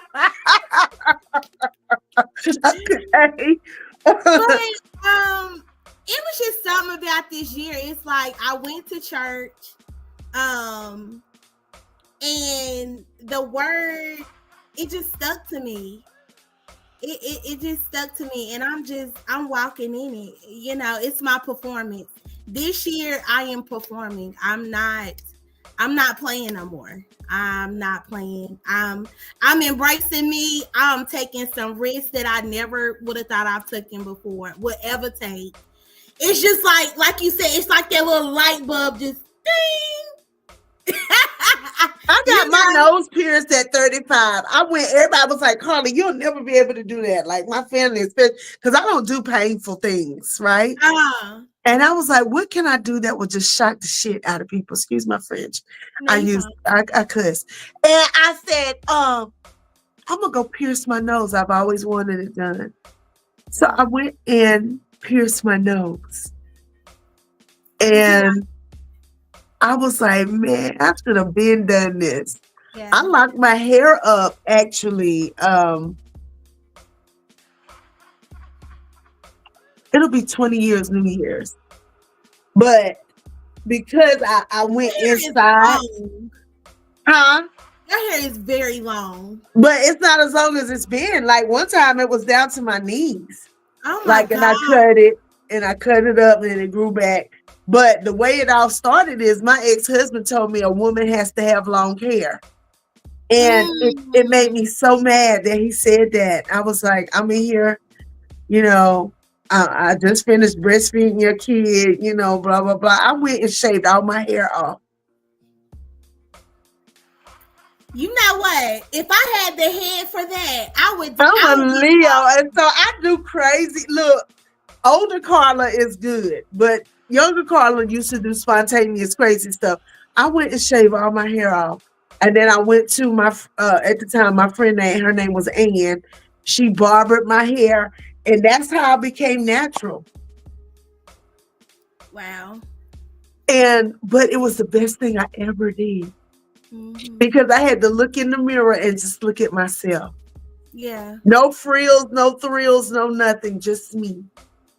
Okay. But, it was just something about this year. It's like I went to church, and the word, it just stuck to me. It just stuck to me, and I'm walking in it. You know, it's my performance. This year I am performing. I'm not playing no more. I'm not playing. I'm embracing me. I'm taking some risks that I never would have thought I've taken before, would ever take. It's just like you said, it's like that little light bulb just ding. I got my nose pierced at 35. Everybody was like, Carla, you'll never be able to do that. Like my family, especially because I don't do painful things, right? And I was like, what can I do that will just shock the shit out of people? Excuse my French. No, I cuss. And I said, I'm gonna go pierce my nose. I've always wanted it done. So I went and pierced my nose. And I was like, man, I should have been done this. Yeah. I locked my hair up actually. It'll be 20 years, New Year's. But because I went inside. Huh? Your hair is very long. But it's not as long as it's been. Like one time it was down to my knees. Oh my God. And I cut it up and it grew back. But the way it all started is my ex-husband told me a woman has to have long hair. And it made me so mad that he said that. I was like, I'm in here, you know, I just finished breastfeeding your kid, you know, blah, blah, blah. I went and shaved all my hair off. You know what? If I had the head for that, I would. I'm a Leo, and so I do crazy. Look, older Carla is good, but younger Carla used to do spontaneous crazy stuff. I went and shaved all my hair off. And then I went to my, at the time, my friend her name was Ann. She barbered my hair, and that's how I became natural. Wow. But it was the best thing I ever did. Because I had to look in the mirror and just look at myself. Yeah. No frills, no thrills, no nothing, just me.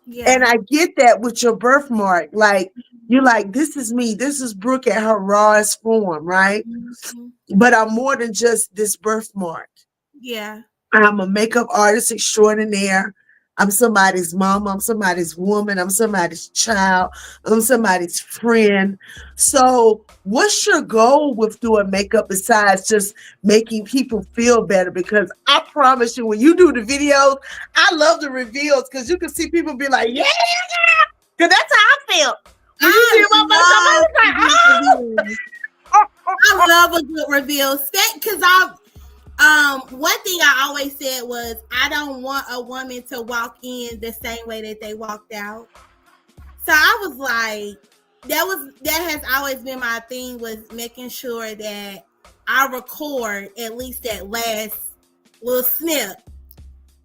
Yeah. And I get that with your birthmark. Like, you're like, this is me. This is Brooke at her rawest form, right? Mhm. But I'm more than just this birthmark. Yeah. I'm a makeup artist extraordinaire. I'm somebody's mom. I'm somebody's woman. I'm somebody's child. I'm somebody's friend. So, what's your goal with doing makeup besides just making people feel better? Because I promise you, when you do the videos, I love the reveals because you can see people be like, yeah, because that's how I felt. When you see my makeup, I was like, I love a good reveal. Because one thing I always said was I don't want a woman to walk in the same way that they walked out. So I was like, that has always been my thing, was making sure that I record at least that last little snip.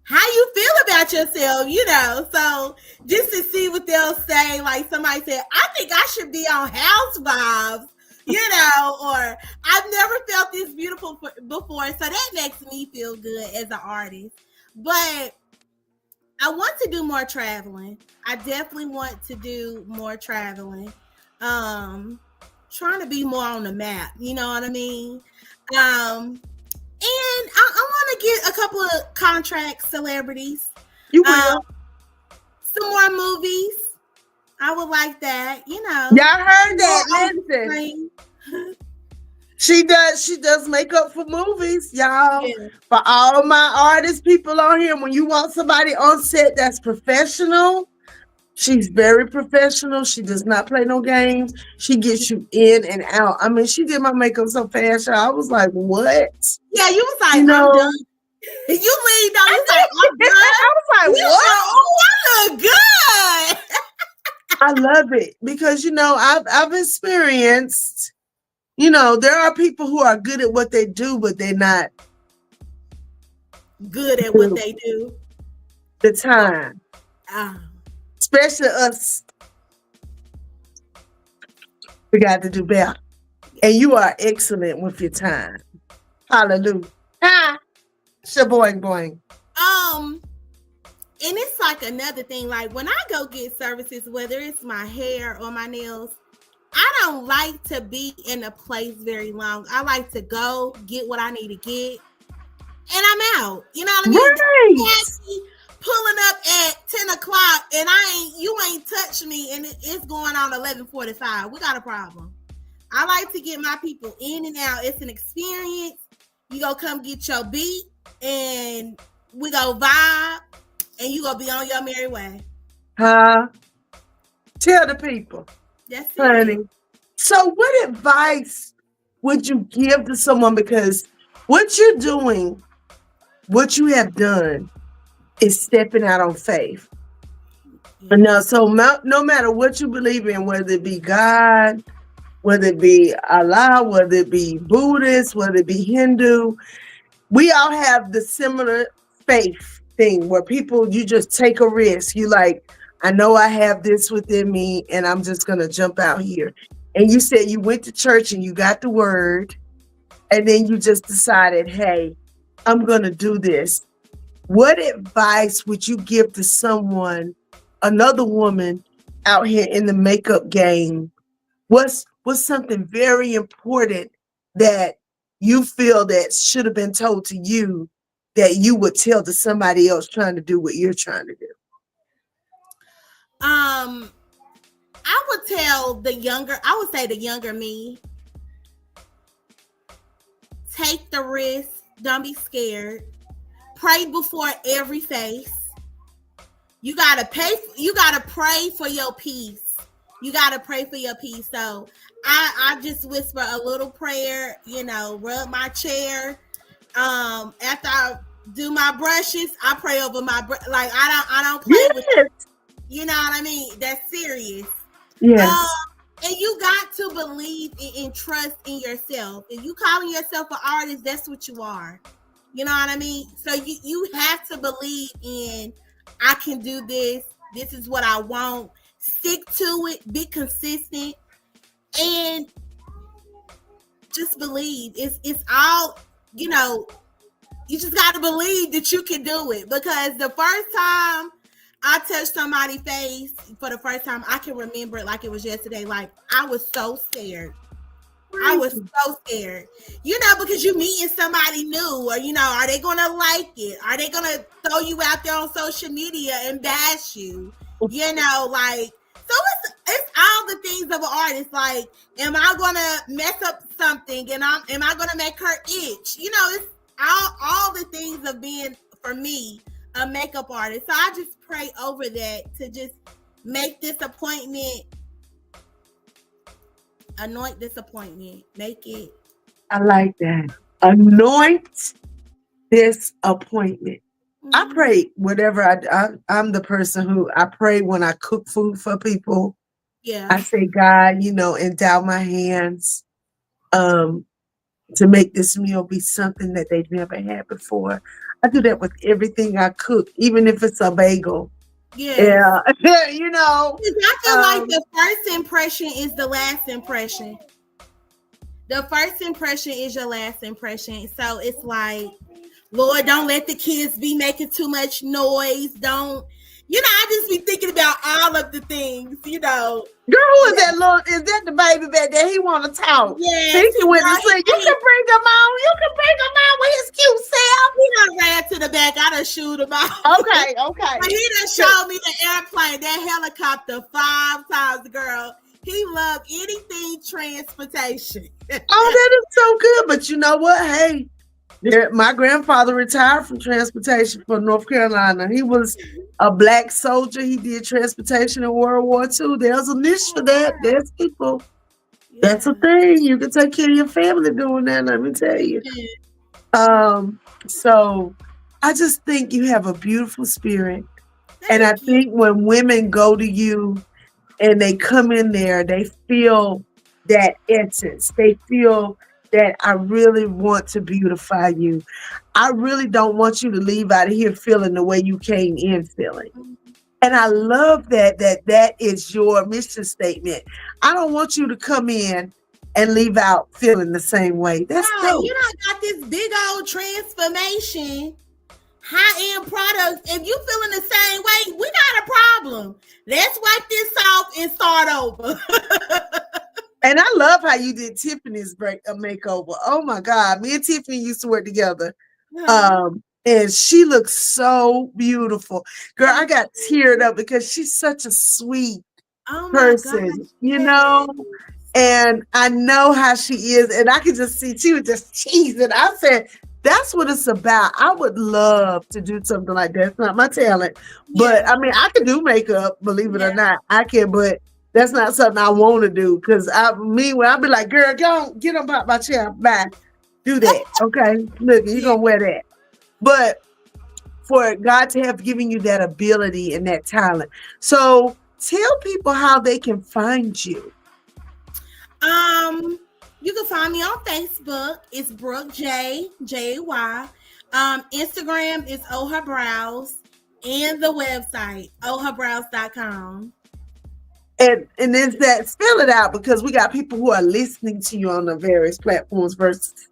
How you feel about yourself, you know? So just to see what they'll say, like somebody said, I think I should be on Housewives, you know, or I've never felt this beautiful before. So that makes me feel good as an artist. But I want to do more traveling. I definitely want to do more traveling. Trying to be more on the map, you know what I mean? And I want to get a couple of contract celebrities. you will. Some more movies. I would like that, you know. Y'all heard that? More on the Listen. screen. She does makeup for movies, y'all. Yeah. For all my artist people on here, when you want somebody on set that's professional, she's very professional. She does not play no games. She gets you in and out. I mean, she did my makeup so fast, y'all. I was like, what? Yeah, you was like, You know, I'm done. You leaned on, you was like, I'm done. I was like, You what? said, oh, I look good. I love it because I've experienced, there are people who are good at what they do, but they're not Good at what they do. the time. Especially us. We got to do better. And you are excellent with your time. Hallelujah. Ha! Shaboing boing. And it's like another thing, like when I go get services, whether it's my hair or my nails, I don't like to be in a place very long. I like to go get what I need to get, and I'm out. You know what I mean? Right. Pulling up at 10 o'clock and you ain't touched me and it's going on 11:45. We got a problem. I like to get my people in and out. It's an experience. You go come get your beat and we go vibe and you gonna be on your merry way. Huh? Tell the people. That's it. Honey. So what advice would you give to someone? Because what you're doing, what you have done, is stepping out on faith. No, so no matter what you believe in, whether it be God, whether it be Allah, whether it be Buddhist, whether it be Hindu, we all have the similar faith thing where you just take a risk. You like, I know I have this within me and I'm just going to jump out here. And you said you went to church and you got the word and then you just decided, hey, I'm going to do this. What advice would you give to someone, another woman out here in the makeup game? What's something very important that you feel that should have been told to you that you would tell to somebody else trying to do what you're trying to do? I would say the younger me, take the risk, don't be scared. Pray before every face. You gotta pray for your peace. You gotta pray for your peace. So I just whisper a little prayer, rub my chair. After I do my brushes, I pray over my like I don't play with it. You know what I mean? That's serious. Yes. And you got to believe and trust in yourself. If you calling yourself an artist, that's what you are. You know what I mean? So you have to believe in, I can do this. This is what I want. Stick to it. Be consistent. And just believe. It's all, You just got to believe that you can do it, because the first time I touched somebody's face for the first time, I can remember it like it was yesterday. Like, I was so scared. I was so scared, because you meeting somebody new, or, are they going to like it? Are they going to throw you out there on social media and bash you? So it's all the things of an artist. Like, am I going to mess up something, and am I going to make her itch? It's all the things of being, for me, a makeup artist. So I just pray over that to just make this appointment, anoint this appointment, make it. I like that. Anoint this appointment. I pray whatever I'm the person who I pray when I cook food for people. Yeah. I say, God, endow my hands to make this meal be something that they've never had before. I do that with everything I cook, even if it's a bagel. Yeah. I feel like the first impression is the last impression. The first impression is your last impression. So it's like, Lord, don't let the kids be making too much noise. Don't, I just be thinking about all of the things, Girl, who is that little, is that the baby back there? He want to talk. Yeah. He went to sleep. You can bring him on. You can bring him on with his cute self. He done ran to the back. I done shoot him out. Okay. But he done showed me the airplane, that helicopter 5 times, girl. He loved anything transportation. Oh, that is so good. But you know what? Hey, my grandfather retired from transportation for North Carolina. He was a black soldier. He did transportation in World War II. There's a niche for that. There's people. Yeah. That's a thing. You can take care of your family doing that, let me tell you. So I just think you have a beautiful spirit. And I think when women go to you and they come in there, they feel that essence. They feel that I really want to beautify you. I really don't want you to leave out of here feeling the way you came in feeling. And I love that is your mission statement. I don't want you to come in and leave out feeling the same way. That's dope. You don't got this big old transformation, high-end products. If you feeling the same way, we got a problem. Let's wipe this off and start over. And I love how you did Tiffany's makeover. Oh my God. Me and Tiffany used to work together. And she looks so beautiful. Girl, I got teared up because she's such a sweet person, and I know how she is. And I could just see she was just cheesing. I said, that's what it's about. I would love to do something like that. It's not my talent. But I mean, I can do makeup, believe it or not. I can, but that's not something I want to do. Because when I'll be like, girl, get on my chair. Bye. Do that. Okay. Look, you're going to wear that. But for God to have given you that ability and that talent. So tell people how they can find you. You can find me on Facebook. It's Brooke J. J-Y. Instagram is Oh Her Brows. And the website, ohherbrows.com. And is that, spell it out, because we got people who are listening to you on the various platforms versus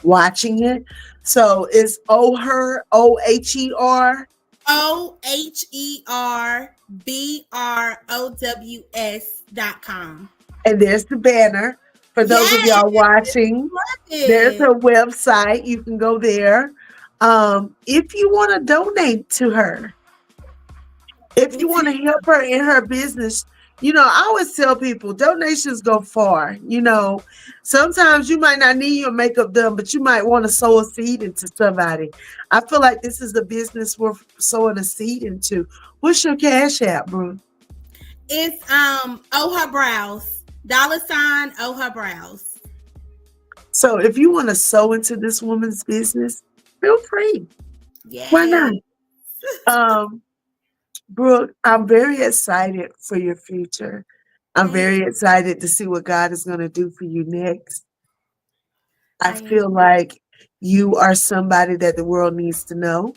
watching it. So it's Oher, O-H-E-R. OHERBROWS.com. And there's the banner. For those of y'all watching, there's a website. You can go there. If you want to donate to her, if you want to help her in her business, I always tell people donations go far. Sometimes you might not need your makeup done, but you might want to sow a seed into somebody. I feel like this is the business worth sowing a seed into. What's your Cash App, bro? It's Oh Her Brows. $ Oh Her Brows. So if you want to sow into this woman's business, feel free. Yeah. Why not? Brooke, I'm very excited for your future. I'm very excited to see what God is going to do for you next. I feel like you are somebody that the world needs to know.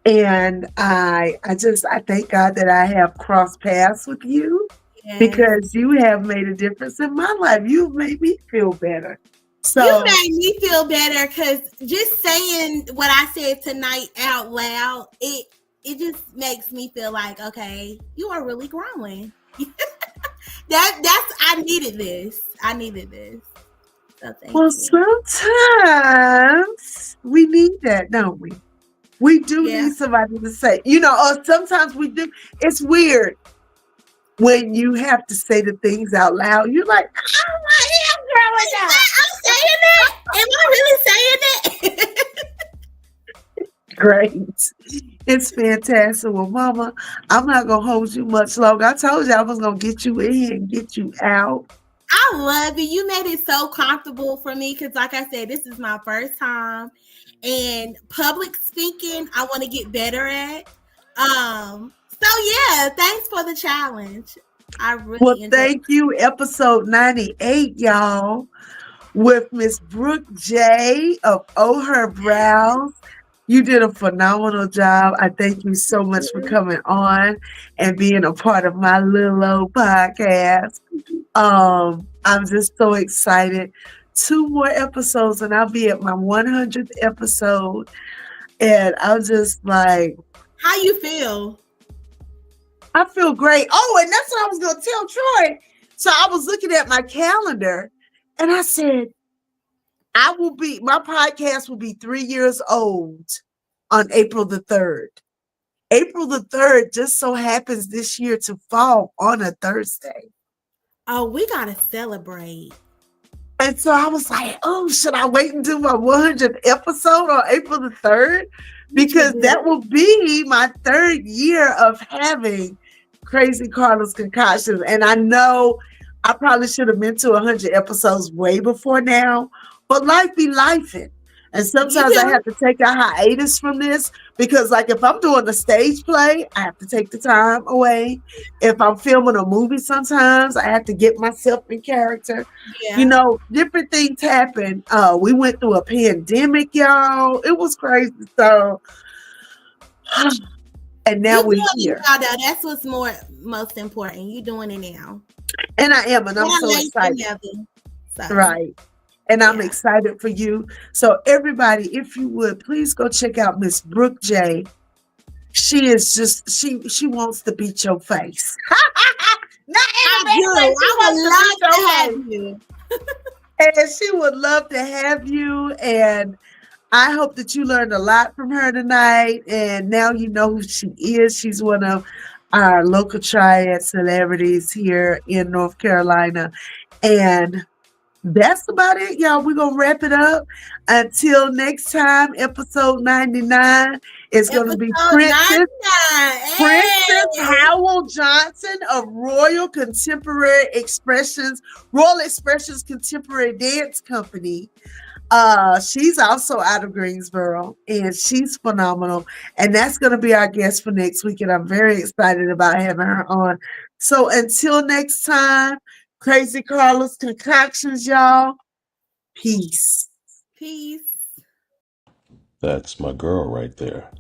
And I thank God that I have crossed paths with you, because you have made a difference in my life. You've made me feel better. So you made me feel better because just saying what I said tonight out loud, it just makes me feel like, okay, you are really growing. That's I needed this. So thank well, you. sometimes we need that, don't we? We do Yeah. need somebody to say, or sometimes we do. It's weird when you have to say the things out loud. You're like, oh, I am growing up. I'm saying that. Am I really saying that? Great. It's fantastic. Well, Mama, I'm not going to hold you much longer. I told you I was going to get you in and get you out. I love it. You made it so comfortable for me because, like I said, this is my first time. And public speaking, I want to get better at. So, yeah, thanks for the challenge. I really enjoyed Thank you. Episode 98, y'all, with Miss Brooke J of Oh Her Brows. You did a phenomenal job. I thank you so much for coming on and being a part of my little old podcast. I'm just so excited. 2 more episodes and I'll be at my 100th episode. And I'm just like, How you feel? I feel great. Oh, and that's what I was going to tell Troy. So I was looking at my calendar and I said, my podcast will be 3 years old on April the 3rd. April the 3rd just so happens this year to fall on a Thursday. Oh, we got to celebrate. And so I was like, oh, should I wait and do my 100th episode on April the 3rd? Because that will be my 3rd year of having Crazy Carla's Concoctions. And I know I probably should have been to 100 episodes way before now, but life be lifing. And sometimes I have to take a hiatus from this because, like, if I'm doing a stage play, I have to take the time away. If I'm filming a movie, sometimes I have to get myself in character. Yeah. Different things happen. We went through a pandemic, y'all. It was crazy. So, and now we're here. That's what's most important. You're doing it now. And I am, and I'm so excited. Right. And I'm excited for you. So everybody, if you would, please go check out Miss Brooke J. She is just, she wants to beat your face. I would love to have you. And she would love to have you. And I hope that you learned a lot from her tonight. And now you know who she is. She's one of our local triad celebrities here in North Carolina. And that's about it, y'all. We're going to wrap it up. Until next time, episode 99 is going to be Princess Howell Johnson of Royal Expressions Contemporary Dance Company. She's also out of Greensboro, and she's phenomenal. And that's going to be our guest for next week, and I'm very excited about having her on. So until next time, Crazy Carla's Concoctions, y'all. Peace. Peace. That's my girl right there.